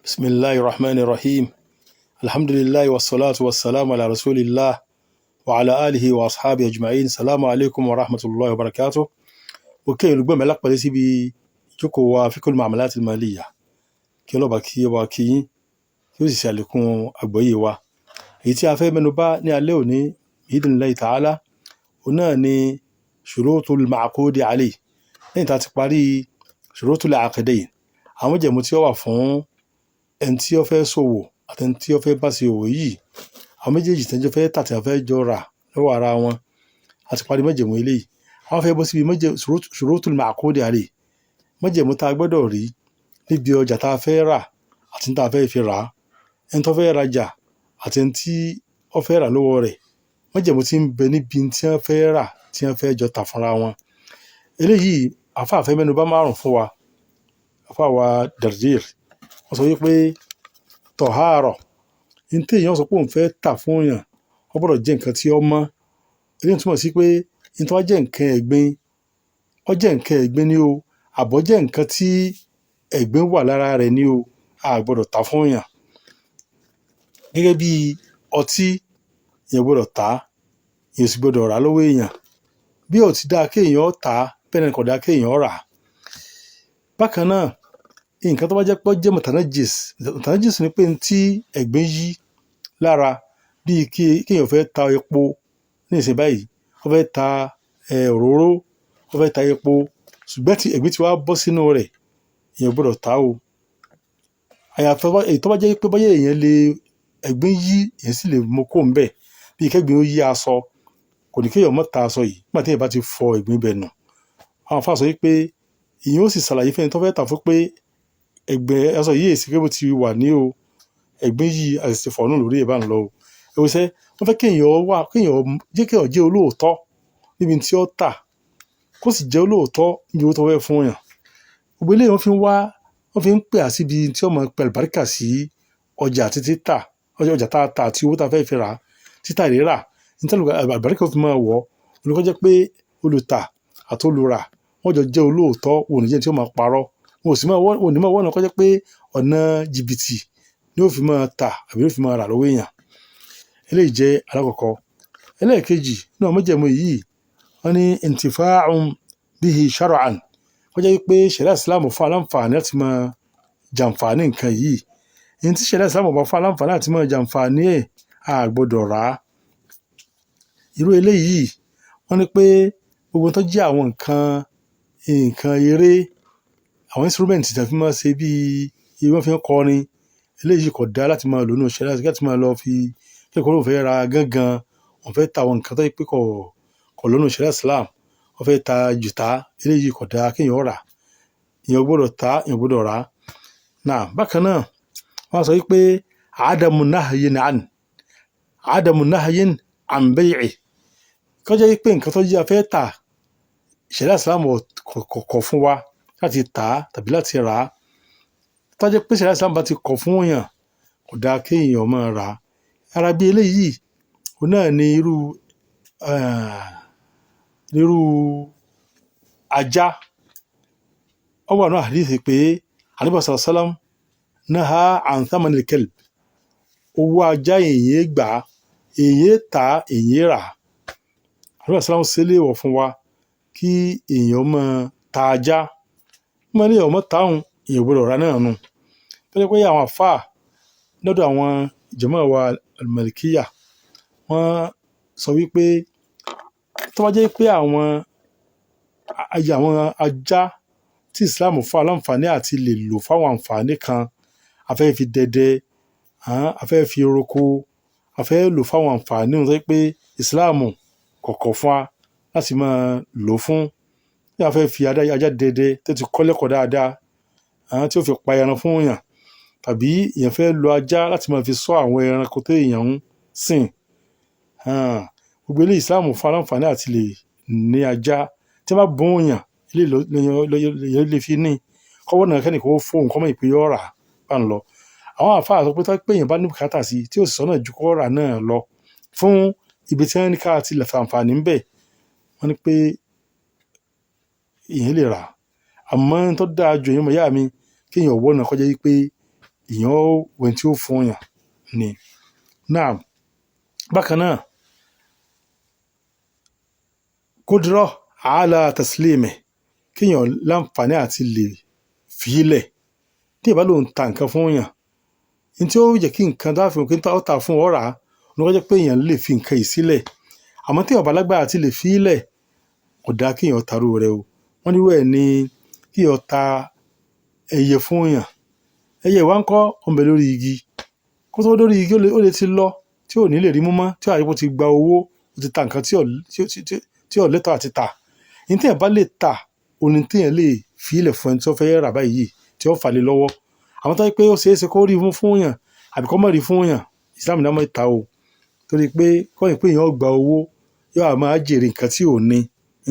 Bismillahi rahmani rahim. Alhamdulillahi wassalatu wassalamu ala rasulillah wa ala alihi wa ashabi ajma'in. Salamu alaikum wa rahmatullahi wa barakatuh. Òkè olùgbọ́ mi lápàdé síbi ìjókòó wa fiqhul mu'amalat al-maliyya. Kí ọlọ́ba kí ọba kí yín, kí ó sì ṣe àlékún àgbọ́yé wa. Èyí tí a fẹ́ mẹ́nu bà ní alẹ́ òní, bi'idhnillahi ta'ala, òun náà ni shurutul ma'qudi alayh. Lẹ́yìn tá a ti parí shurutul aqdayn, àwọn májẹ̀mú tí ó wà fún ẹni tí ó fẹ́ ṣòwò àti ẹni tí ó fẹ́ bá ṣe òwò yìí, àwọn méjèèjì tí wọ́n fẹ́ tà tí wọ́n fẹ́ jọ rà lọ́wọ́ ara wọn, a ti parí májẹ̀mú eléyìí. Àwọn fẹ́ bọ́ síbi shurutul ma'qudi alayh, májẹ̀mú tá a gbọ́dọ̀ rí níbi ọjà tá a fẹ́ rà àti tá a fẹ́ fi rà, ẹni tó fẹ́ rajà àti ẹni tí ó fẹ́ rà lọ́wọ́ rẹ̀, májẹ̀mú tí ń bẹ níbi tí wọ́n fẹ́ rà tí wọ́n fẹ́ jọ tà fúnra wọn. Eléyìí àfáà fẹ́ mẹ́nu bà márùn fún wa. Àfáà wa Dardir wọ́n sọ wípé tọ̀hárọ̀, ní tí èèyàn sọ pé òun fẹ́ tà fún èèyàn, ó gbọ́dọ̀ jẹ́ nǹkan tí ó mọ́. Eléyìí túmọ̀ sí pé ní tó jẹ́ nǹkan ẹ̀gbin, ó jẹ́ nǹkan ẹ̀gbin ni o, àbọ̀ jẹ́ nǹkan tí ẹ̀gbin wà lára rẹ̀ ni o, a gbọ́dọ̀ tà fún èèyàn. Gẹ́gẹ́ bí ọtí, èèyàn gbọ́dọ̀ tà, èèyàn sì gbọ́dọ̀ rà lọ́wọ́ èèyàn. Bí ó ti dáa kéèyàn tà, bẹ́ẹ̀ náà kò dáa kéèyàn rà. Bákan náà, nǹkan tó bá jẹ́ pé ó jẹ́ mutanajis ni pé tí ẹ̀gbin yí lára, bíi kéèyàn fẹ́ ta epo ní ìsìn báyìí, ó fẹ́ ta òróró, ó fẹ́ ta epo, ṣùgbọ́n tí ẹ̀gbin ti wá bọ́ sínú rẹ̀, èèyàn gbọ́dọ̀ tà o. Àyàfi èyí tó bá jẹ́ pé bóyá èèyàn lè ẹ̀gbin yí, èèyàn sì lè mú kó ń bẹ̀, bíi kẹ́gbin ó yí aṣọ, kò ní kéèyàn má ta aṣọ yìí nígbà tí èèyàn bá ti fọ ẹ̀gbin bẹ̀ nù. Àwọn àfáà sọ wípé èèyàn ó sì ṣàlàyé fẹ́ni tó fẹ́ tà fún pé ẹ̀gbin aṣọ yìí èsì pé bó ti wà ní o, ẹ̀gbin yìí a sì ti fọ̀nù lórí ẹ̀ bá ń lọ o. Ẹ̀wọ̀sẹ̀ wọ́n fẹ́ kéèyàn jẹ́ olóòótọ́ níbi tí ó tà, kó sì jẹ́ olóòótọ́ níbi owó tó fẹ́ fún yàn. Gbogbo eléyìí wọ́n fi ń pè á síbi tí ó máa pẹ̀lú báríkà sí ọjà àti títà, ọjà tá a tà àti owó tá a fẹ́ fi rà, títà rírà, nítorí àlùbáríkà ó fi máa wọ̀, olùkọ́ jẹ́ pé olùtà àti olùrà wọ́n jọ jẹ́ olóòótọ́, òun ní jẹ́ tí ó máa parọ́. Wọn ò ní máa wọ́n náà kọ́ jẹ́ pé ọ̀nà jìbìtì ni ó fi máa tà àbí ó fi máa rà lọ́wọ́ èèyàn. Eléyìí jẹ́ alákọ̀ọ́kọ́. Ẹlẹ́ẹ̀kejì náà májẹ̀mú yìí, wọ́n ní intifa'un bihi shar'an, kó jẹ́ pé ṣẹ̀ríà Ìsìlámù fún aláǹfààní láti máa jàǹfààní nǹkan yìí. Èyí tí ṣẹ̀ríà Ìsìlámù bá fún aláǹfààní láti máa jàǹfààní ẹ̀, a gbọ́dọ̀ rà á. Irú eléyìí wọ́n ní pé gbogbo tó jẹ́ àwọn nǹkan eré, àwọn instrument tí a fi máa ṣe bí wọ́n fi ń kọrin, eléyìí kò dá láti máa lò nínú ṣẹ̀ríà, láti máa lọ fi kẹ́kọ̀ọ́ lóun fẹ́ ra gángan, wọ́n fẹ́ ta àwọn nǹkan tó yẹ pé kò lọ́nà ṣẹ̀ríà Islam, wọ́n fẹ́ ta jìtá, eléyìí kò dá kéèyàn rà. Èèyàn gbọ́dọ̀ tà, èèyàn gbọ́dọ̀ rà. Náà bákan náà wọ́n sọ wípé adamu nahyin an bay'i, kó jẹ́ pé nǹkan tó jẹ́ a fẹ́ tà, ṣẹ̀ríà Islam kò fún wa láti tà tàbí láti rà. Tó jẹ́ pé ṣẹ̀ríà Islam bá ti kọ̀ fún èèyàn, kò dáa kéèyàn máa rà. Ara bí eléyìí òun náà ni irú ajá. Ó wà nínú hadith pé Ànábì sallallahu alaihi wasallam naha an thamanil kalb, owó ajá èèyàn gbà, èèyàn tà, èèyàn rà. Ànábì sallallahu alaihi wasallam ṣe léèwọ̀ fún wa kí èèyàn máa ta ajá. Wọ́n ní ọmọ táwọn èèyàn gbọ́dọ̀ rà náà nù. Tó jẹ́ pé àwọn àfáà lọ́dọ̀ àwọn jàmáà wa al-Malikiyya, wọ́n sọ wípé tó bá jẹ́ pé àwọn ajá tí Islam fún aláǹfààní àti lè lò fáwọn àǹfààní kan, a fẹ́ fi dẹdẹ, a fẹ́ fi roko, a fẹ́ lò fáwọn àǹfààní tó jẹ́ pé Islam kò kọ̀ fún wa láti máa lò fún. Bí a fẹ́ fi ajá dẹdẹ tó ti kọ́ lẹ́kọ̀ọ́ dáadáa, tí ó fi pa ẹran fún èèyàn, tàbí èèyàn fẹ́ lo ajá láti máa fi ṣọ́ àwọn ẹranko tó èèyàn ń sìn, gbogbo ilé Islam fún aláǹfààní àti lè ní ajá. Tí wọ́n bá bùn èèyàn, ilé lè fi ní kọ́wọ́ náà kẹ́nìkan ó fóun kọ́mọ ìpè yọ́ rà bá ń lọ. Àwọn àfáà sọ pé tó pé èèyàn bá ní bùkátà sí tí ó sì sọ́nà ju kọ́ rà náà lọ fún ibi tí wọ́n ní ká ti lè fàǹfààní ń bẹ̀, wọ́n ní pé èèyàn lè rà. Àmọ́ tó dáa jù èèyàn mọ̀ yá mi, kéèyàn wọ́nà kó jẹ́ wípé ìyẹn ó wẹ̀n tí ó fún yàn ni. Náà bákan náà kódírọ̀ àálà tẹ̀sílẹ̀mẹ̀ kéèyàn láǹfààní àti lè fi ilẹ̀ tí ìbá lòun ta nǹkan fún yàn ní tí ó jẹ́ kí nǹkan tó àfihàn kí ó ta fún ọ̀rá ní wọ́n jẹ́ pé èèyàn lè fi nǹkan yìí sílẹ̀ àmọ́ tí ọ̀bá lágbára ti lè fi ilẹ̀ kò dáa kéèyàn tarú rẹ̀ o. Wọ́n nírú ẹ̀ ní kéèyàn ta ẹyẹ fún yàn, ẹyẹ ìwà ń kọ́ ọ̀nbẹ lórí igi kó tó lórí igi ó lè ti lọ tí ò ní lè rí mú mọ́ tí àyíkó ti gba owó ó ti ta nǹkan tí ò lẹ́tọ̀ọ́ àti tà. ní tí ẹ̀ bá lè tà òní tí ẹ̀ lè fi ilẹ̀ fún ẹni tí ó fẹ́ rà báyìí tí ó fà lé lọ́wọ́. àwọn tó yẹ pé ó ṣeé ṣe kó rí fún yàn àbí kó má rí fún yàn Islam ní a máa ta o torí pé kọ́yìn pé èèyàn gba owó yóò máa jèrè nǹkan tí ò ní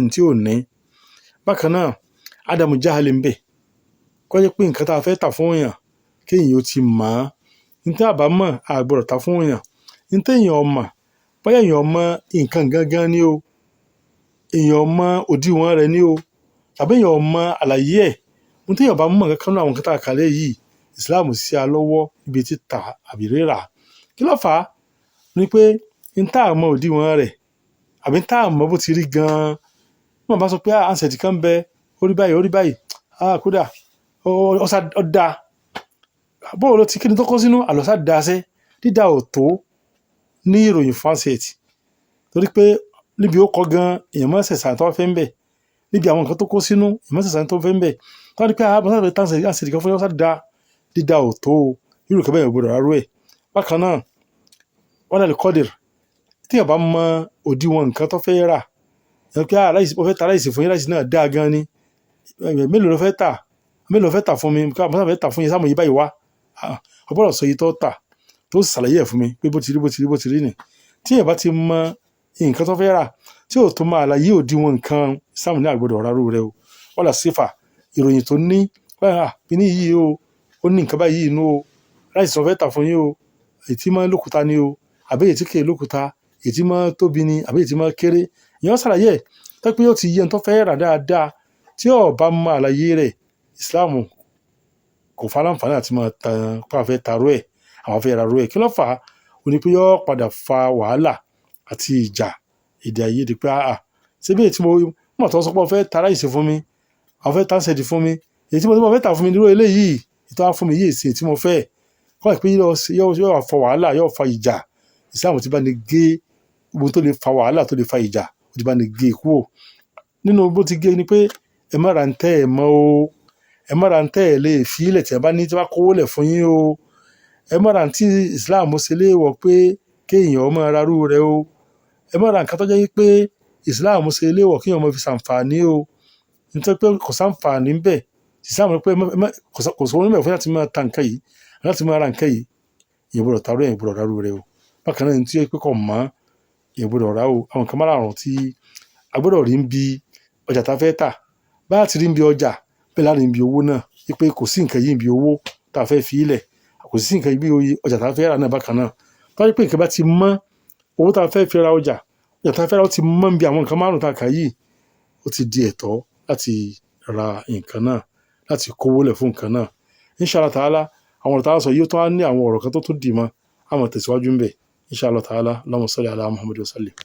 ní tí ò ní. bákan náà ádámù jáhálì ń bẹ kọ́yìn pé nǹkan tá a fẹ́ tà fún yàn kéèyàn ó ti mọ̀ ọ́ ní tí a bá mọ̀ a gbọ́dọ̀ tà fún yàn ní tí èèyàn mọ̀ bóyá èèyàn mọ̀ nǹkan gangan ni o èèyàn mọ̀ òdiwọ̀n rẹ̀ ni o tàbí èèyàn mọ̀ àlàyé ẹ̀ ní tí èèyàn bá mọ̀ kankan náà àwọn nǹkan tá a kàlẹ́ yìí Islam sí a lọ́wọ́ ibi títà àbí rírà. kí ló fà á ni pé ní tá a mọ̀ òdiwọ̀n rẹ̀ àbí tá a mọ̀ bó ti rí gan-an wọ́n bá sọ pé ansẹ̀tì kan bẹ orí báyìí kódà ọ̀dà bóò ló ti kí ni tó kó sínú àlọ́sà dáṣẹ́ dídá ò tó ní ìròyìn fún ansẹ̀tì torí pé níbi ó kọ gan èèyàn mọ́ ṣẹ̀ṣà tó fẹ́ ń bẹ̀ níbi àwọn nǹkan tó kó sínú èèyàn mọ́ ṣẹ̀ṣà tó fẹ́ ń bẹ̀ tó ní pé àbọ̀sàfẹ́ ansẹ̀tì kan fún ọ̀sà dídá ò tó irú kẹ́ bẹ́ẹ̀ gbọdọ̀ rárú ẹ̀. bákan náà wọ́n lè kọ́dìr tí èèyàn bá mọ òdiwọ̀n nǹkan tó fẹ́ rà ẹ̀ pé aláìsí ó fẹ́ ta aláìsí fún yín aláìsí náà dáa gan ni mélòó ló fẹ́ tà fún mi àbọ̀sàfẹ́ fẹ́ tà fún yín sáàmù yìí báyìí wá ọ̀pọ̀lọpọ̀ sọ yìí tó tà tó ṣàlàyé ẹ̀ fún mi pé bó ti rí nì tí èèyàn bá ti mọ nǹkan tó fẹ́ rà tí ò tó máa àlàyé òdiwọ̀n nǹkan sáàmù ní àgbọ̀dọ̀ rárú rẹ o. wọ́n là sífà ìròyìn tó ní kíní yìí o ó ní nǹkan báyìí inú o láìsí sọ fẹ́ tà fún yín o èyí tí máa lókúta ni o àbí èyí tí kéré lókúta èyí tí máa tóbi ni àbí èyí tí máa kéré ìyẹn ṣàlàyé ẹ̀ tó pé ó ti yẹ tó fẹ́ rà dáadáa tí ó bá mọ àlàyé rẹ̀ Islam kò fa láǹfààní àti máa fẹ́ tarú ẹ̀ àwọn fẹ́ rarú ẹ̀ kí ló fà á ó ní pé yóò padà fa wàhálà àti ìjà èdè àìyedè pé síbi èyí tí mo mọ̀ tó sọ pé ó fẹ́ ta ráìsì fún mi àwọn fẹ́ tánsẹ̀dì fún mi èyí tí mo fẹ́ tà fún mi dúró eléyìí ìtọ́ á fún mi yìí sí tí mo fẹ́ kọ́ ẹ̀ pé yóò fa wàhálà yóò fa ìjà Islam ti bá ní gé gbogbo tó lè fa wàhálà tó lè fa ìjà ó ti bá ní gé kúrò nínú bó ti gé ni pé ẹ má ra ń tẹ́ ẹ̀ mọ́ o ẹ má ra ń tẹ́ ẹ̀ lè fi ilẹ̀ tí ẹ bá ní tí wọ́n kówó lẹ̀ fún yín o ẹ má ra ń tí Islam ṣe léèwọ̀ pé kéèyàn máa rarú rẹ o ẹ má ra nǹkan tó jẹ́ pé Islam ṣe léèwọ̀ kéèyàn máa fi ṣàǹfààní o nítorí pé kò ṣàǹfààní bẹ́ẹ̀ Islam pé kò sọ onímọ̀ fún láti máa ta nǹkan yìí láti máa ra nǹkan yìí ìyẹn gbọ́dọ̀ tarú ẹ̀ gbọ́dọ̀ rárú rẹ o. bákan náà ní tí ó pé kò mọ́ ìyẹn gbọ́dọ̀ rà o. àwọn nǹkan márààrún tí a gbọ́dọ̀ rí ń bi ọjà tá a fẹ́ tà bá a ti rí ń bi ọjà bẹ́ẹ̀ láti ń bi owó náà pé kò sí nǹkan yìí ń bi owó tá a fẹ́ fi ilẹ̀ kò sí nǹkan bí ọjà tá a fẹ́ rà náà bákan náà tó wáyé pé nǹkan bá ti mọ́ owó tá a fẹ́ fi ra ọjà tá a fẹ́ rà ó ti mọ́ ń bi àwọn nǹkan márùn-ún tá a kà yìí ó ti di ẹ̀tọ́ láti ra nǹkan náà láti kówó lẹ̀ fún nǹkan náà. Inshallah ta'ala àwọn ọ̀rọ̀ tá a sọ yìí tó wá ní àwọn ọ̀rọ̀ kan tó tún dì mọ́ àmọ́ tẹ̀síwájú ń bẹ̀ Inshallah ta'ala Allahumma salli ala Muhammad wa sallim.